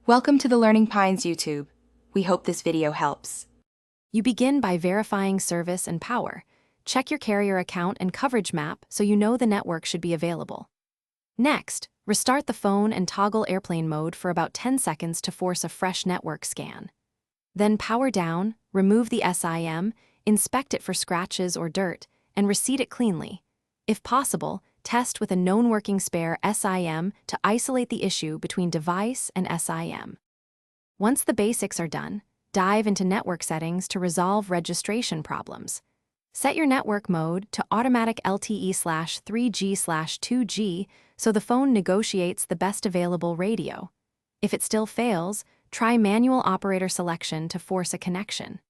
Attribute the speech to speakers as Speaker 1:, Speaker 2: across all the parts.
Speaker 1: Welcome to the Learning Pines YouTube. We hope this video helps.
Speaker 2: You begin by verifying service and power. Check your carrier account and coverage map so you know the network should be available. Next, restart the phone and toggle airplane mode for about 10 seconds to force a fresh network scan. Then power down, remove the SIM, inspect it for scratches or dirt, and reseat it cleanly. If possible, test with a known working spare SIM to isolate the issue between device and SIM. Once the basics are done, dive into network settings to resolve registration problems. Set your network mode to automatic LTE/3G/2G so the phone negotiates the best available radio. If it still fails, try manual operator selection to force a connection.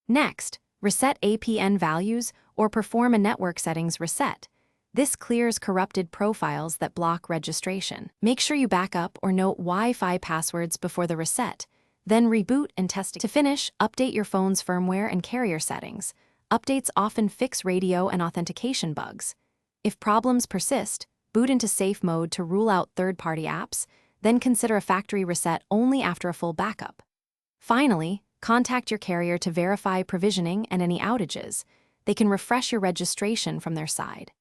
Speaker 2: Next, reset APN values or perform a network settings reset. This clears corrupted profiles that block registration. Make sure you back up or note Wi-Fi passwords before the reset, then reboot and test again. To finish, update your phone's firmware and carrier settings. Updates often fix radio and authentication bugs. If problems persist, boot into safe mode to rule out third-party apps, then consider a factory reset only after a full backup. Finally, contact your carrier to verify provisioning and any outages. They can refresh your registration from their side.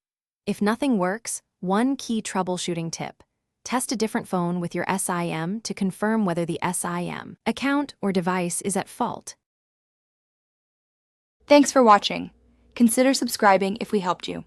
Speaker 2: If nothing works, one key troubleshooting tip: test a different phone with your SIM to confirm whether the SIM account or device is at fault.
Speaker 1: Thanks for watching. Consider subscribing if we helped you.